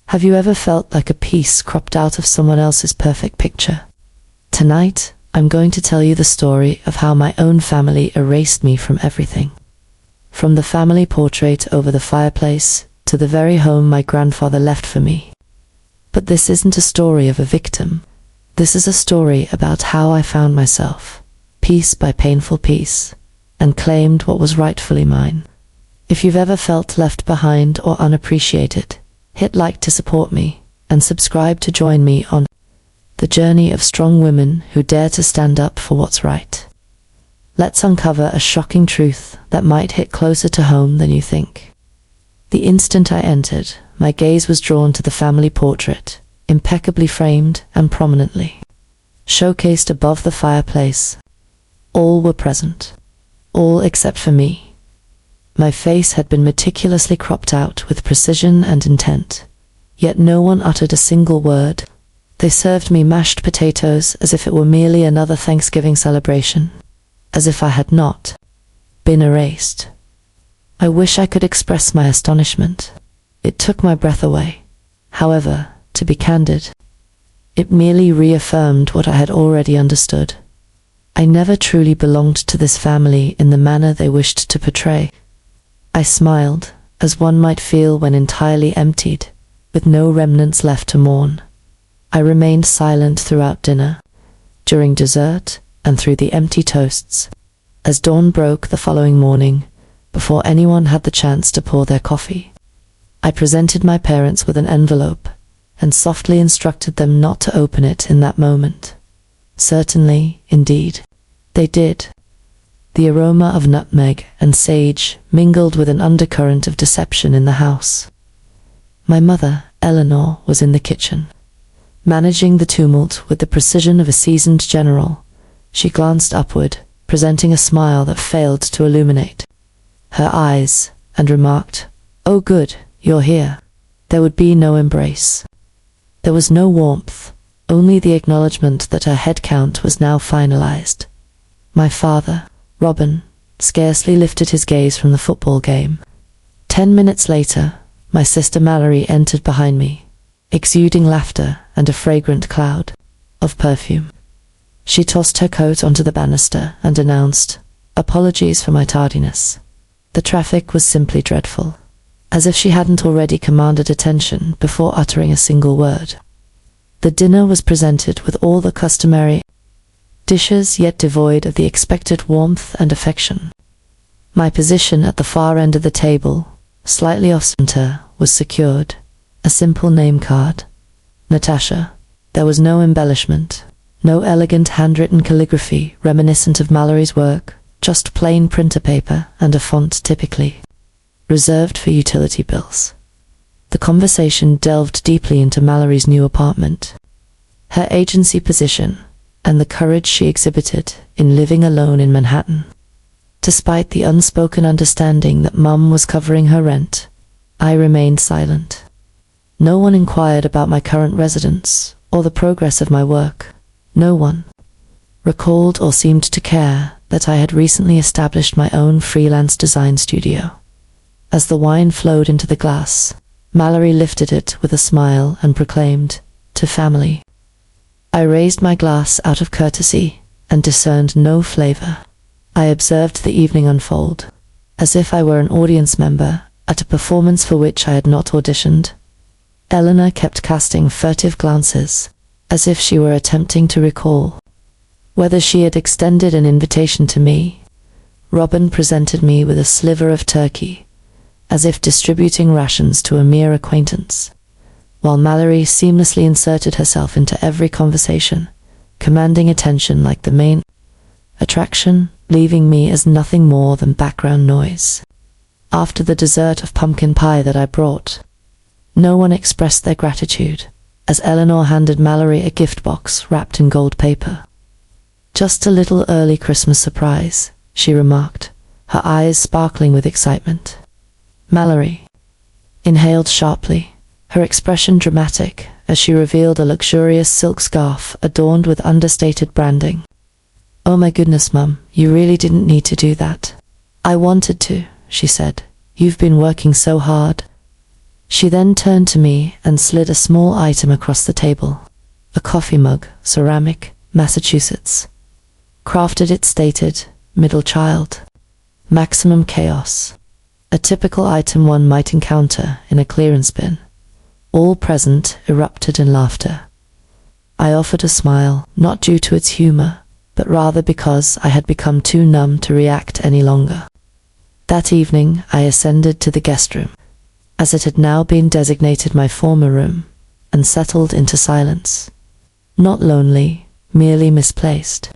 Have you ever felt like a piece cropped out of someone else's perfect picture? Tonight, I'm going to tell you the story of how my own family erased me from everything. From the family portrait over the fireplace to the very home my grandfather left for me. But this isn't a story of a victim. This is a story about how I found myself, piece by painful piece, and claimed what was rightfully mine. If you've ever felt left behind or unappreciated, hit like to support me, and subscribe to join me on the journey of strong women who dare to stand up for what's right. Let's uncover a shocking truth that might hit closer to home than you think. The instant I entered, my gaze was drawn to the family portrait, impeccably framed and prominently showcased above the fireplace. All were present, all except for me. My face had been meticulously cropped out with precision and intent, yet no one uttered a single word. They served me mashed potatoes as if it were merely another Thanksgiving celebration, as if I had not been erased. I wish I could express my astonishment. It took my breath away. However, to be candid, it merely reaffirmed what I had already understood. I never truly belonged to this family in the manner they wished to portray. I smiled, as one might feel when entirely emptied, with no remnants left to mourn. I remained silent throughout dinner, during dessert, and through the empty toasts, as dawn broke the following morning, before anyone had the chance to pour their coffee. I presented my parents with an envelope, and softly instructed them not to open it in that moment. Certainly, indeed, they did. The aroma of nutmeg and sage mingled with an undercurrent of deception in the house. My mother, Eleanor, was in the kitchen, managing the tumult with the precision of a seasoned general. She glanced upward, presenting a smile that failed to illuminate her eyes, and remarked, "Oh good, you're here." There would be no embrace. There was no warmth, only the acknowledgement that her head count was now finalized. My father, Robin, scarcely lifted his gaze from the football game. 10 minutes later, my sister Mallory entered behind me, exuding laughter and a fragrant cloud of perfume. She tossed her coat onto the banister and announced, "Apologies for my tardiness. The traffic was simply dreadful," as if she hadn't already commanded attention before uttering a single word. The dinner was presented with all the customary dishes, yet devoid of the expected warmth and affection. My position at the far end of the table, slightly off center, was secured. A simple name card. Natasha. There was no embellishment, no elegant handwritten calligraphy reminiscent of Mallory's work, just plain printer paper and a font typically reserved for utility bills. The conversation delved deeply into Mallory's new apartment, her agency position, and the courage she exhibited in living alone in Manhattan. Despite the unspoken understanding that Mum was covering her rent, I remained silent. No one inquired about my current residence or the progress of my work. No one recalled or seemed to care that I had recently established my own freelance design studio. As the wine flowed into the glass, Mallory lifted it with a smile and proclaimed, "To family." I raised my glass out of courtesy and discerned no flavor. I observed the evening unfold, as if I were an audience member at a performance for which I had not auditioned. Eleanor kept casting furtive glances, as if she were attempting to recall whether she had extended an invitation to me. Robin presented me with a sliver of turkey, as if distributing rations to a mere acquaintance, while Mallory seamlessly inserted herself into every conversation, commanding attention like the main attraction, leaving me as nothing more than background noise. After the dessert of pumpkin pie that I brought, no one expressed their gratitude, as Eleanor handed Mallory a gift box wrapped in gold paper. "Just a little early Christmas surprise," she remarked, her eyes sparkling with excitement. Mallory inhaled sharply, her expression dramatic as she revealed a luxurious silk scarf adorned with understated branding. "Oh my goodness, Mum, you really didn't need to do that." "I wanted to," she said. "You've been working so hard." She then turned to me and slid a small item across the table. A coffee mug, ceramic, Massachusetts. Crafted, it stated, middle child. Maximum chaos. A typical item one might encounter in a clearance bin. All present erupted in laughter. I offered a smile, not due to its humor, but rather because I had become too numb to react any longer. That evening, I ascended to the guest room, as it had now been designated my former room, and settled into silence. Not lonely, merely misplaced.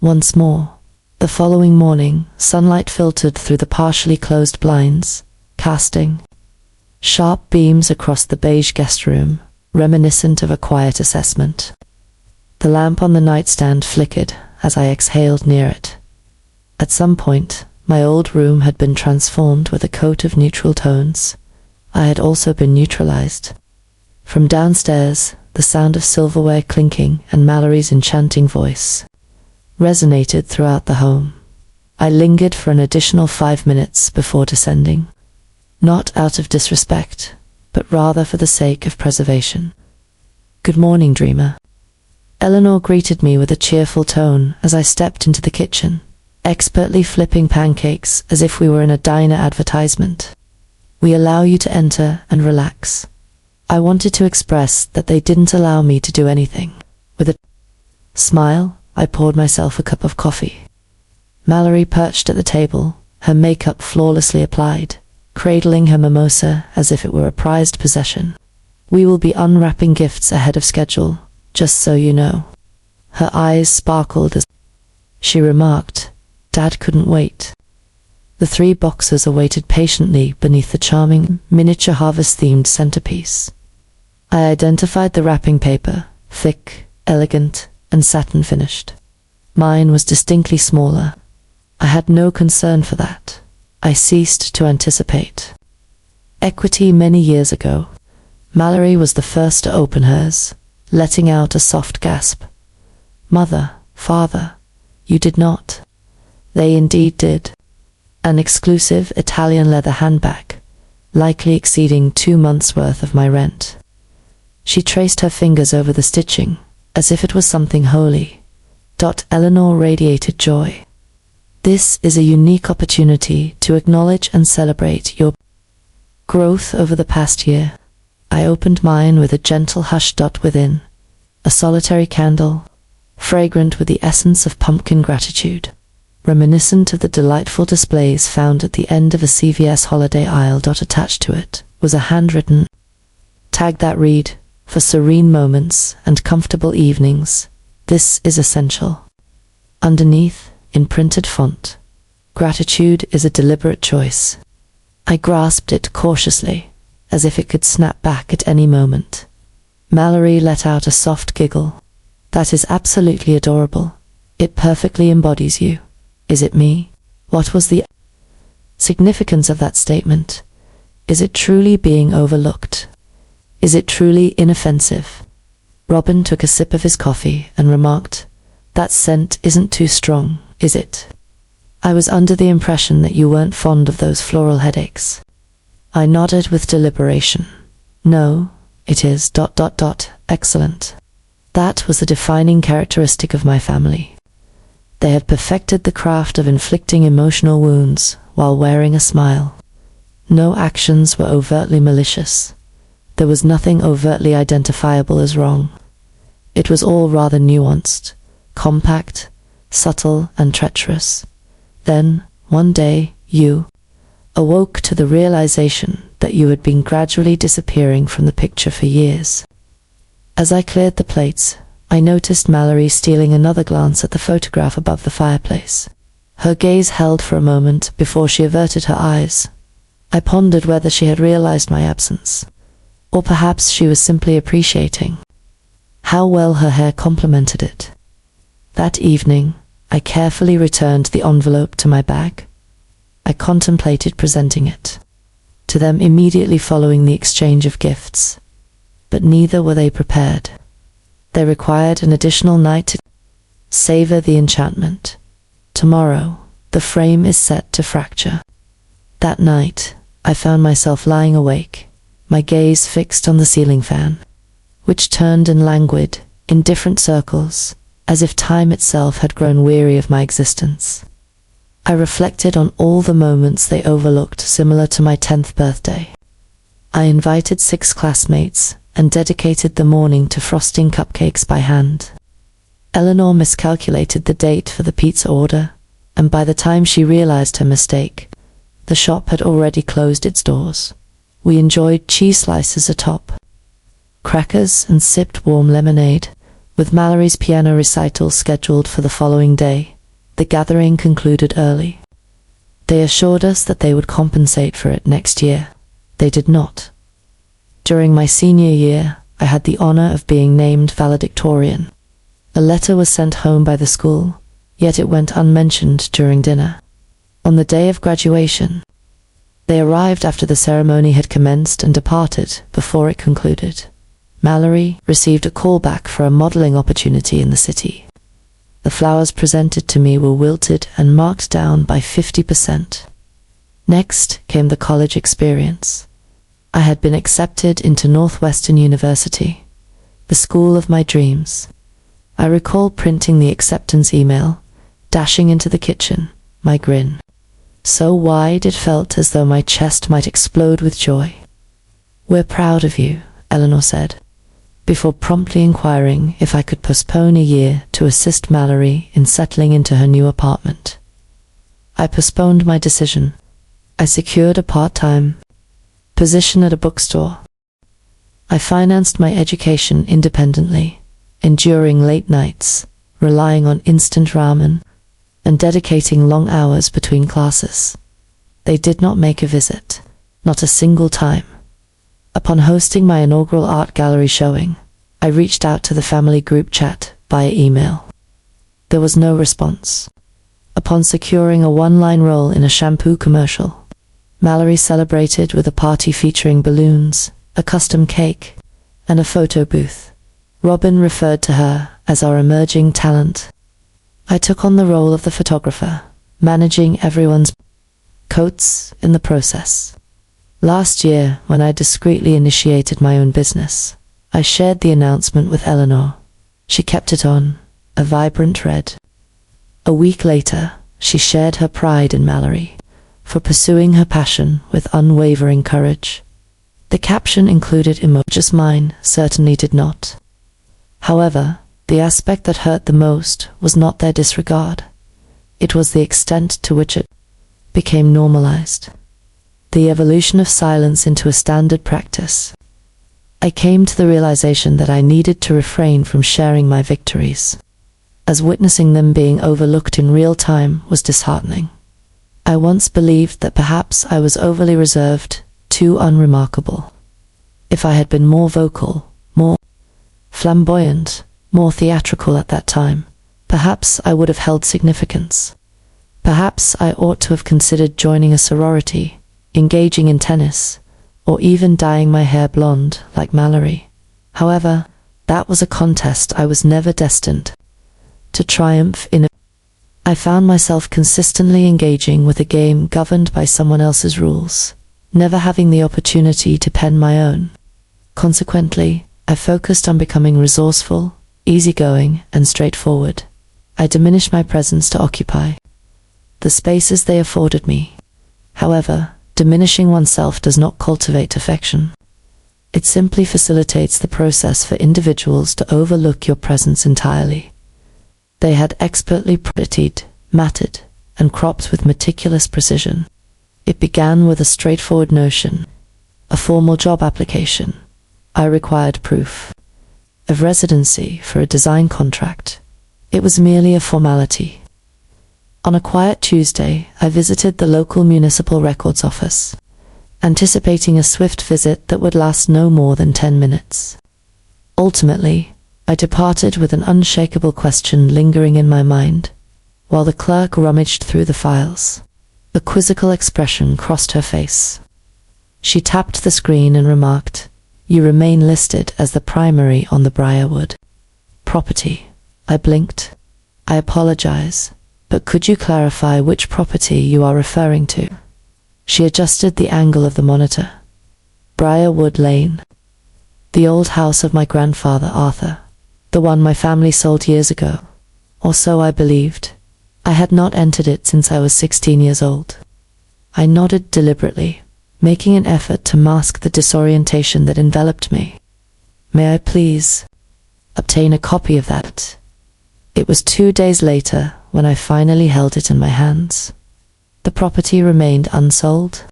Once more. The following morning, sunlight filtered through the partially closed blinds, casting sharp beams across the beige guest room, reminiscent of a quiet assessment. The lamp on the nightstand flickered as I exhaled near it. At some point, my old room had been transformed with a coat of neutral tones. I had also been neutralized. From downstairs, the sound of silverware clinking and Mallory's enchanting voice resonated throughout the home. I lingered for an additional 5 minutes before descending, not out of disrespect, but rather for the sake of preservation. "Good morning, dreamer." Eleanor greeted me with a cheerful tone as I stepped into the kitchen, expertly flipping pancakes as if we were in a diner advertisement. "We allow you to enter and relax." I wanted to express that they didn't allow me to do anything. With a smile, I poured myself a cup of coffee. Mallory perched at the table, her makeup flawlessly applied, cradling her mimosa as if it were a prized possession. "We will be unwrapping gifts ahead of schedule, just so you know." Her eyes sparkled as she remarked, "Dad couldn't wait." The 3 boxes awaited patiently beneath the charming, miniature harvest-themed centerpiece. I identified the wrapping paper, thick, elegant, and satin-finished. Mine was distinctly smaller. I had no concern for that. I ceased to anticipate. Equity many years ago, Mallory was the first to open hers, letting out a soft gasp. "Mother, father, you did not." They indeed did. An exclusive Italian leather handbag, likely exceeding 2 months' worth of my rent. She traced her fingers over the stitching, as if it was something holy. Eleanor radiated joy. "This is a unique opportunity to acknowledge and celebrate your growth over the past year." I opened mine with a gentle hush. Within, a solitary candle, fragrant with the essence of pumpkin gratitude, reminiscent of the delightful displays found at the end of a CVS holiday aisle. Attached to it was a handwritten tag that read, "For serene moments and comfortable evenings, this is essential." Underneath, in printed font, "Gratitude is a deliberate choice." I grasped it cautiously, as if it could snap back at any moment. Mallory let out a soft giggle. "That is absolutely adorable. It perfectly embodies you." Is it me? What was the significance of that statement? Is it truly being overlooked? Is it truly inoffensive? Robin took a sip of his coffee and remarked, "That scent isn't too strong, is it? I was under the impression that you weren't fond of those floral headaches." I nodded with deliberation. "No, it is... excellent." That was the defining characteristic of my family. They had perfected the craft of inflicting emotional wounds while wearing a smile. No actions were overtly malicious. There was nothing overtly identifiable as wrong. It was all rather nuanced, compact, subtle, and treacherous. Then, one day, you awoke to the realization that you had been gradually disappearing from the picture for years. As I cleared the plates, I noticed Mallory stealing another glance at the photograph above the fireplace. Her gaze held for a moment before she averted her eyes. I pondered whether she had realized my absence, or perhaps she was simply appreciating how well her hair complemented it. That evening, I carefully returned the envelope to my bag. I contemplated presenting it to them immediately following the exchange of gifts, but neither were they prepared. They required an additional night to savor the enchantment. Tomorrow, the frame is set to fracture. That night, I found myself lying awake, my gaze fixed on the ceiling fan, which turned and languid in different circles, as if time itself had grown weary of my existence. I reflected on all the moments they overlooked, similar to my 10th birthday. I invited 6 classmates and dedicated the morning to frosting cupcakes by hand. Eleanor miscalculated the date for the pizza order, and by the time she realized her mistake, the shop had already closed its doors. We enjoyed cheese slices atop crackers and sipped warm lemonade. With Mallory's piano recital scheduled for the following day, the gathering concluded early. They assured us that they would compensate for it next year. They did not. During my senior year, I had the honor of being named valedictorian. A letter was sent home by the school, yet it went unmentioned during dinner. On the day of graduation, they arrived after the ceremony had commenced and departed before it concluded. Mallory received a call back for a modeling opportunity in the city. The flowers presented to me were wilted and marked down by 50%. Next came the college experience. I had been accepted into Northwestern University, the school of my dreams. I recall printing the acceptance email, dashing into the kitchen, my grin so wide it felt as though my chest might explode with joy. "We're proud of you," Eleanor said, before promptly inquiring if I could postpone a year to assist Mallory in settling into her new apartment. I postponed my decision. I secured a part-time position at a bookstore. I financed my education independently, enduring late nights, relying on instant ramen, and dedicating long hours between classes. They did not make a visit, not a single time. Upon hosting my inaugural art gallery showing, I reached out to the family group chat via email. There was no response. Upon securing a one-line role in a shampoo commercial, Mallory celebrated with a party featuring balloons, a custom cake, and a photo booth. Robin referred to her as our emerging talent. I took on the role of the photographer, managing everyone's coats in the process. Last year, when I discreetly initiated my own business, I shared the announcement with Eleanor. She kept it on, a vibrant red. A week later, she shared her pride in Mallory for pursuing her passion with unwavering courage. The caption included emojis. Mine certainly did not. However, the aspect that hurt the most was not their disregard. It was the extent to which it became normalized. The evolution of silence into a standard practice. I came to the realization that I needed to refrain from sharing my victories, as witnessing them being overlooked in real time was disheartening. I once believed that perhaps I was overly reserved, too unremarkable. If I had been more vocal, more flamboyant, more theatrical at that time, perhaps I would have held significance. Perhaps I ought to have considered joining a sorority, engaging in tennis, or even dyeing my hair blonde like Mallory. However, that was a contest I was never destined to triumph in. I found myself consistently engaging with a game governed by someone else's rules, never having the opportunity to pen my own. Consequently, I focused on becoming resourceful, easygoing, and straightforward. I diminished my presence to occupy the spaces they afforded me. However, diminishing oneself does not cultivate affection. It simply facilitates the process for individuals to overlook your presence entirely. They had expertly prettied, matted, and cropped with meticulous precision. It began with a straightforward notion, a formal job application. I required proof of residency for a design contract. It was merely a formality. On a quiet Tuesday, I visited the local municipal records office, anticipating a swift visit that would last no more than 10 minutes. Ultimately, I departed with an unshakable question lingering in my mind, while the clerk rummaged through the files. A quizzical expression crossed her face. She tapped the screen and remarked, "You remain listed as the primary on the Briarwood property." I blinked. "I apologize, but could you clarify which property you are referring to?" She adjusted the angle of the monitor. Briarwood Lane. The old house of my grandfather Arthur. The one my family sold years ago. Or so I believed. I had not entered it since I was 16 years old. I nodded deliberately, making an effort to mask the disorientation that enveloped me. May I please obtain a copy of that? It was 2 days later when I finally held it in my hands. The property remained unsold.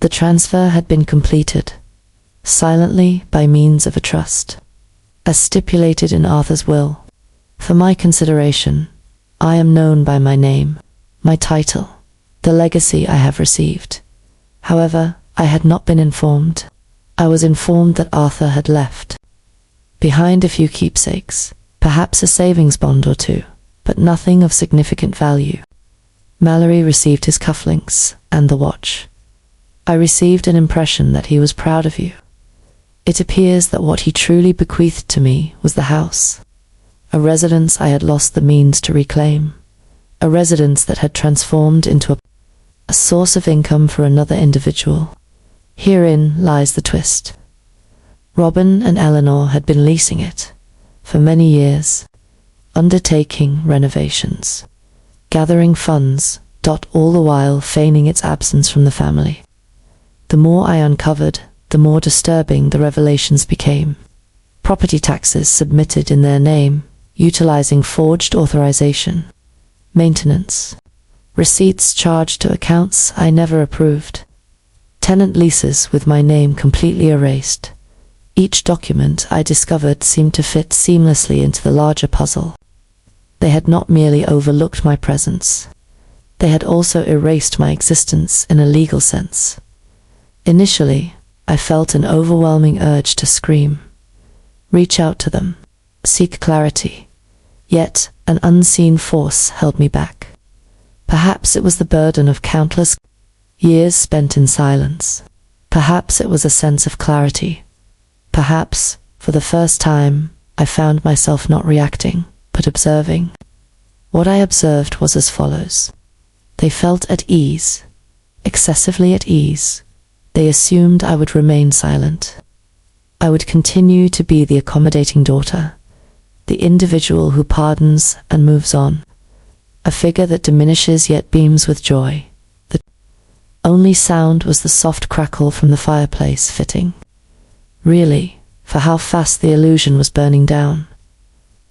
The transfer had been completed, silently by means of a trust, as stipulated in Arthur's will. For my consideration, I am known by my name, my title, the legacy I have received. However, I had not been informed. I was informed that Arthur had left behind a few keepsakes, perhaps a savings bond or two, but nothing of significant value. Mallory received his cufflinks and the watch. I received an impression that he was proud of you. It appears that what he truly bequeathed to me was the house, a residence I had lost the means to reclaim, a residence that had transformed into a source of income for another individual. Herein lies the twist. Robin and Eleanor had been leasing it for many years, undertaking renovations, gathering funds, all the while feigning its absence from the family. The more I uncovered, the more disturbing the revelations became. Property taxes submitted in their name, utilizing forged authorization, maintenance, receipts charged to accounts I never approved, tenant leases with my name completely erased. Each document I discovered seemed to fit seamlessly into the larger puzzle. They had not merely overlooked my presence, they had also erased my existence in a legal sense. Initially, I felt an overwhelming urge to scream, reach out to them, seek clarity. Yet an unseen force held me back. Perhaps it was the burden of countless years spent in silence. Perhaps it was a sense of clarity. Perhaps, for the first time, I found myself not reacting, but observing. What I observed was as follows. They felt at ease, excessively at ease. They assumed I would remain silent. I would continue to be the accommodating daughter, the individual who pardons and moves on, a figure that diminishes yet beams with joy. The only sound was the soft crackle from the fireplace fitting. Really, for how fast the illusion was burning down.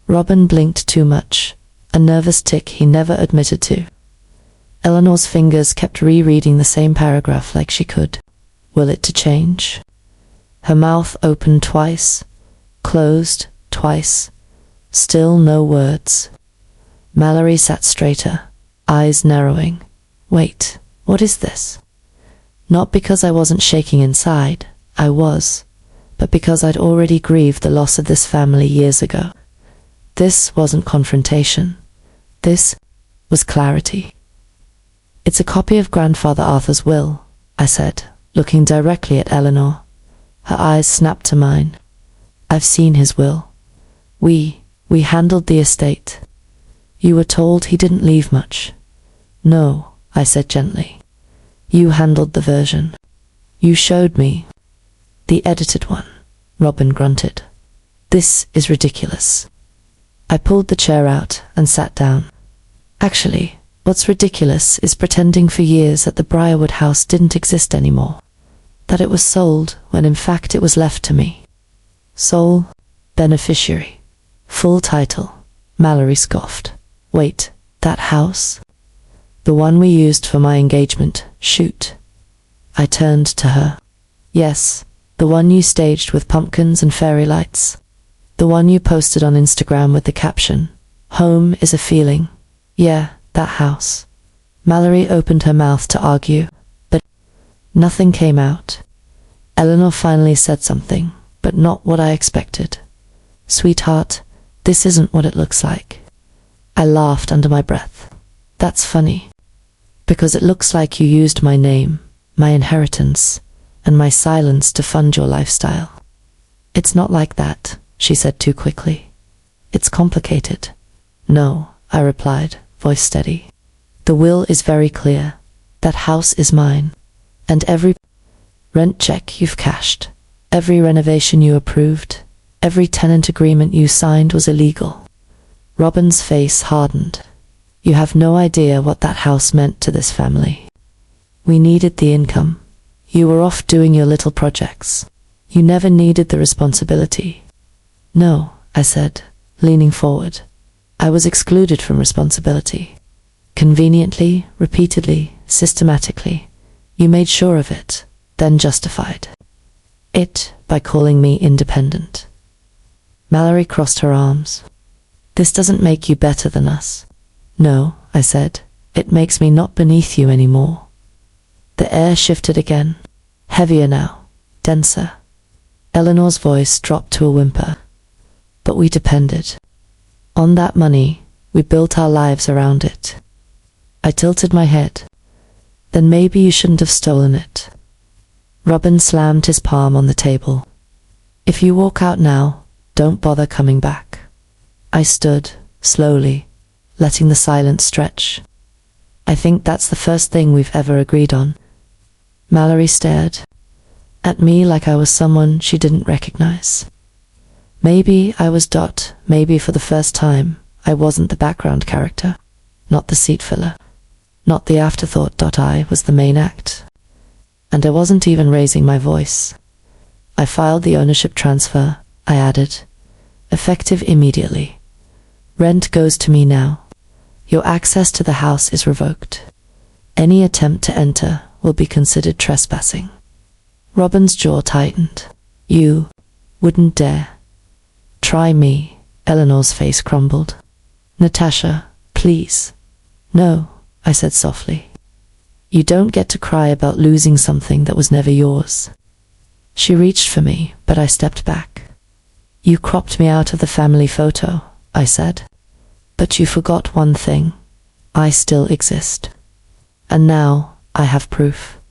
Robin blinked too much, a nervous tic he never admitted to. Eleanor's fingers kept rereading the same paragraph like she could. Will it to change? Her mouth opened twice, closed twice, still no words. Mallory sat straighter, eyes narrowing. Wait, what is this? Not because I wasn't shaking inside, I was, but because I'd already grieved the loss of this family years ago. This wasn't confrontation. This was clarity. It's a copy of Grandfather Arthur's will, I said, looking directly at Eleanor. Her eyes snapped to mine. I've seen his will. We handled the estate. You were told he didn't leave much. No, I said gently. You handled the version. You showed me. The edited one, Robin grunted. This is ridiculous. I pulled the chair out and sat down. Actually, what's ridiculous is pretending for years that the Briarwood house didn't exist anymore, that it was sold when in fact it was left to me. Sole beneficiary. Full title. Mallory scoffed. Wait, that house? The one we used for my engagement shoot. I turned to her. Yes, the one you staged with pumpkins and fairy lights. The one you posted on Instagram with the caption, "Home is a feeling." Yeah, that house. Mallory opened her mouth to argue, but nothing came out. Eleanor finally said something, but not what I expected. Sweetheart, this isn't what it looks like. I laughed under my breath. That's funny. Because it looks like you used my name, my inheritance, and my silence to fund your lifestyle. It's not like that, she said too quickly. It's complicated. No, I replied, voice steady. The will is very clear. That house is mine, and every Rent check you've cashed. Every renovation you approved. Every tenant agreement you signed was illegal. Robin's face hardened. You have no idea what that house meant to this family. We needed the income. You were off doing your little projects. You never needed the responsibility. No, I said, leaning forward. I was excluded from responsibility. Conveniently, repeatedly, systematically. You made sure of it, then justified it by calling me independent. Mallory crossed her arms. This doesn't make you better than us. No, I said, it makes me not beneath you anymore. The air shifted again, heavier now, denser. Eleanor's voice dropped to a whimper. But we depended on that money. We built our lives around it. I tilted my head. Then maybe you shouldn't have stolen it. Robin slammed his palm on the table. If you walk out now, don't bother coming back. I stood, slowly, letting the silence stretch. I think that's the first thing we've ever agreed on. Mallory stared at me like I was someone she didn't recognize. Maybe I was Dot. Maybe for the first time, I wasn't the background character, not the seat filler, not the afterthought. I was the main act. And I wasn't even raising my voice. I filed the ownership transfer, I added, effective immediately. Rent goes to me now. Your access to the house is revoked. Any attempt to enter will be considered trespassing. Robin's jaw tightened. You wouldn't dare. Try me. Eleanor's face crumbled. Natasha, please. No, I said softly. You don't get to cry about losing something that was never yours. She reached for me, but I stepped back. You cropped me out of the family photo, I said. But you forgot one thing. I still exist. And now I have proof.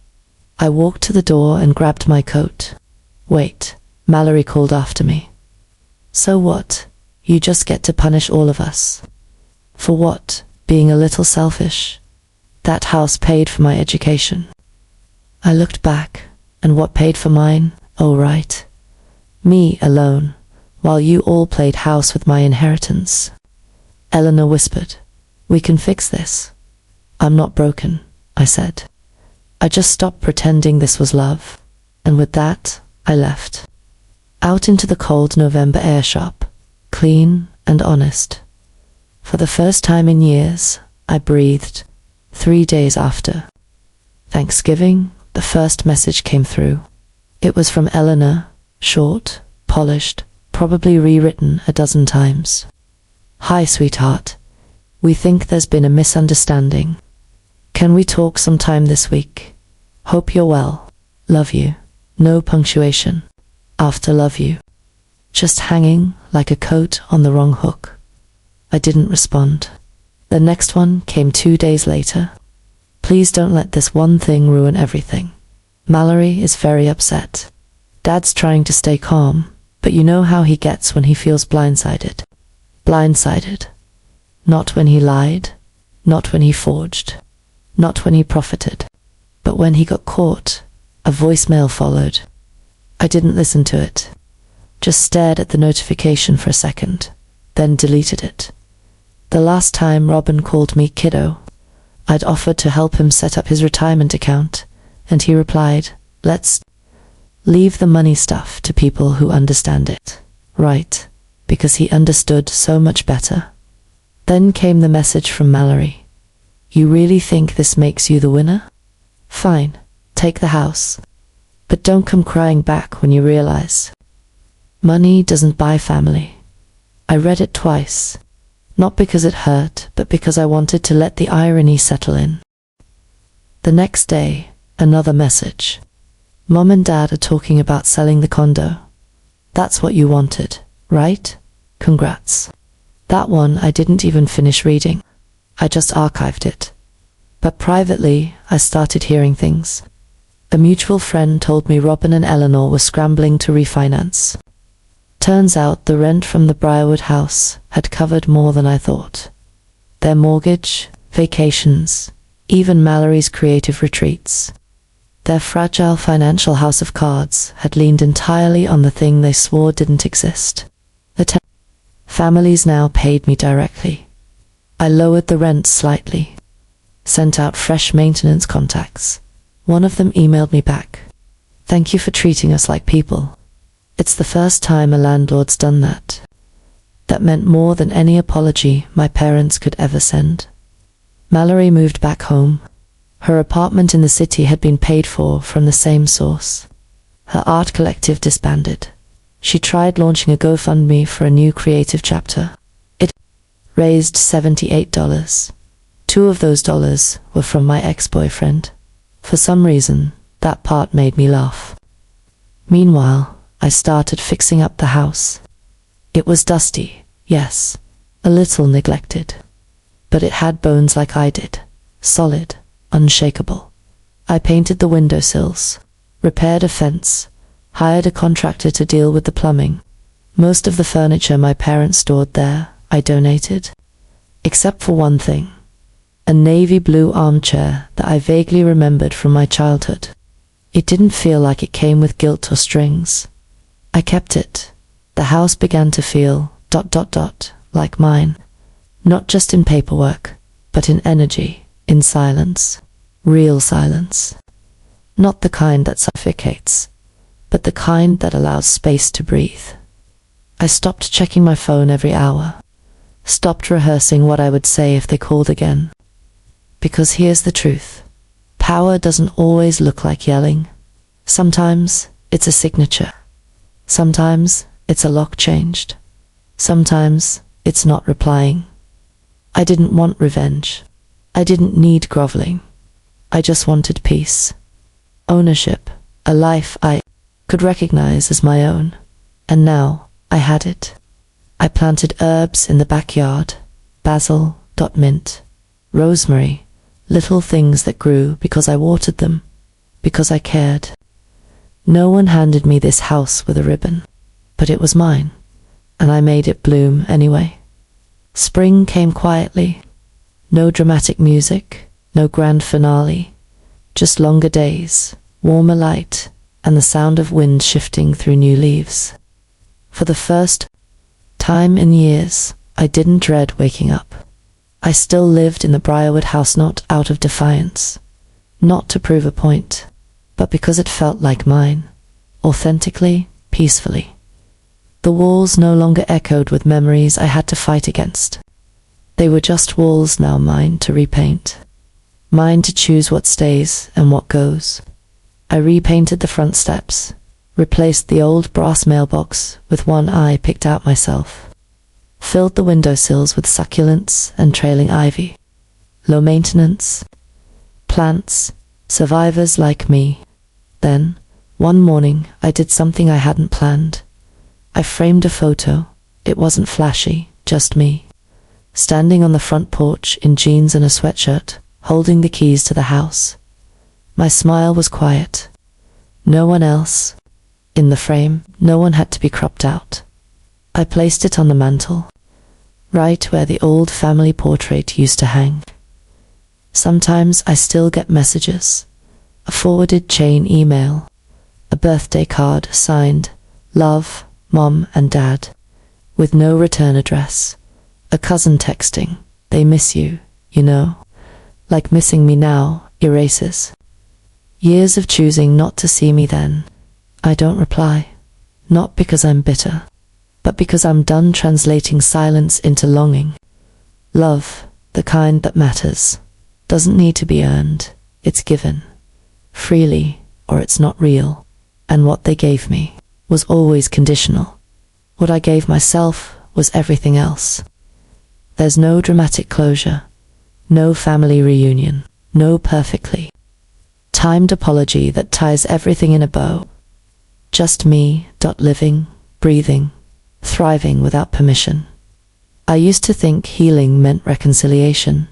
I walked to the door and grabbed my coat. Wait, Mallory called after me. So what? You just get to punish all of us. For what? Being a little selfish? That house paid for my education. I looked back, and what paid for mine? Oh, right. Me alone, while you all played house with my inheritance. Eleanor whispered, we can fix this. I'm not broken, I said. I just stopped pretending this was love. And with that, I left. Out into the cold November air shop, clean and honest. For the first time in years, I breathed. 3 days after Thanksgiving, the first message came through. It was from Eleanor, short, polished, probably rewritten a dozen times. Hi, sweetheart. We think there's been a misunderstanding. Can we talk sometime this week? Hope you're well. Love you. No punctuation. After love you. Just hanging like a coat on the wrong hook. I didn't respond. The next one came 2 days later. Please don't let this one thing ruin everything. Mallory is very upset. Dad's trying to stay calm, but you know how he gets when he feels blindsided. Blindsided. Not when he lied, not when he forged, not when he profited, but when he got caught. A voicemail followed. I didn't listen to it. Just stared at the notification for a second, then deleted it. The last time Robin called me kiddo, I'd offered to help him set up his retirement account, and he replied, let's leave the money stuff to people who understand it. Right, because he understood so much better. Then came the message from Mallory. You really think this makes you the winner? Fine, take the house. But don't come crying back when you realize. Money doesn't buy family. I read it twice. Not because it hurt, but because I wanted to let the irony settle in. The next day, another message. Mom and Dad are talking about selling the condo. That's what you wanted, right? Congrats. That one I didn't even finish reading. I just archived it. But privately, I started hearing things. A mutual friend told me Robin and Eleanor were scrambling to refinance. Turns out the rent from the Briarwood house had covered more than I thought. Their mortgage, vacations, even Mallory's creative retreats. Their fragile financial house of cards had leaned entirely on the thing they swore didn't exist. The families now paid me directly. I lowered the rent slightly, sent out fresh maintenance contacts. One of them emailed me back. "Thank you for treating us like people." It's the first time a landlord's done that. That meant more than any apology my parents could ever send. Mallory moved back home. Her apartment in the city had been paid for from the same source. Her art collective disbanded. She tried launching a GoFundMe for a new creative chapter. It raised $78. Two of those dollars were from my ex-boyfriend. For some reason, that part made me laugh. Meanwhile, I started fixing up the house. It was dusty, yes, a little neglected, but it had bones like I did, solid, unshakable. I painted the windowsills, repaired a fence, hired a contractor to deal with the plumbing. Most of the furniture my parents stored there, I donated, except for one thing, a navy blue armchair that I vaguely remembered from my childhood. It didn't feel like it came with guilt or strings. I kept it. The house began to feel ... like mine. Not just in paperwork, but in energy, in silence. Real silence. Not the kind that suffocates, but the kind that allows space to breathe. I stopped checking my phone every hour. Stopped rehearsing what I would say if they called again. Because here's the truth. Power doesn't always look like yelling. Sometimes it's a signature. Sometimes it's a lock changed. Sometimes it's not replying. I didn't want revenge. I didn't need groveling. I just wanted peace. Ownership. A life I could recognize as my own. And now I had it. I planted herbs in the backyard. Basil, mint, rosemary. Little things that grew because I watered them. Because I cared. No one handed me this house with a ribbon, but it was mine, and I made it bloom anyway. Spring came quietly. No dramatic music, no grand finale, just longer days, warmer light, and the sound of wind shifting through new leaves. For the first time in years, I didn't dread waking up. I still lived in the Briarwood house, not out of defiance, not to prove a point, but because it felt like mine, authentically, peacefully. The walls no longer echoed with memories I had to fight against. They were just walls now, mine to repaint, mine to choose what stays and what goes. I repainted the front steps, replaced the old brass mailbox with one I picked out myself, filled the windowsills with succulents and trailing ivy. Low maintenance, plants, survivors like me. Then, one morning, I did something I hadn't planned. I framed a photo. It wasn't flashy, just me, standing on the front porch in jeans and a sweatshirt, holding the keys to the house. My smile was quiet. No one else. In the frame, no one had to be cropped out. I placed it on the mantel, right where the old family portrait used to hang. Sometimes I still get messages, a forwarded chain email, a birthday card signed, "Love, Mom and Dad," with no return address, a cousin texting, "They miss you, you know," like missing me now erases. Years of choosing not to see me then. I don't reply, not because I'm bitter, but because I'm done translating silence into longing. Love, the kind that matters, doesn't need to be earned, it's given, freely, or it's not real, and what they gave me was always conditional. What I gave myself was everything else. There's no dramatic closure, no family reunion, no perfectly timed apology that ties everything in a bow. Just me, living, breathing, thriving without permission. I used to think healing meant reconciliation.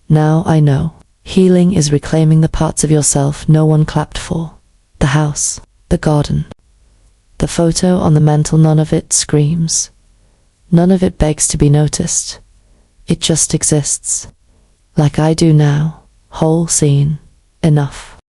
Now I know. Healing is reclaiming the parts of yourself no one clapped for. The house, the garden, the photo on the mantel, none of it screams. None of it begs to be noticed. It just exists. Like I do now, whole, seen, enough.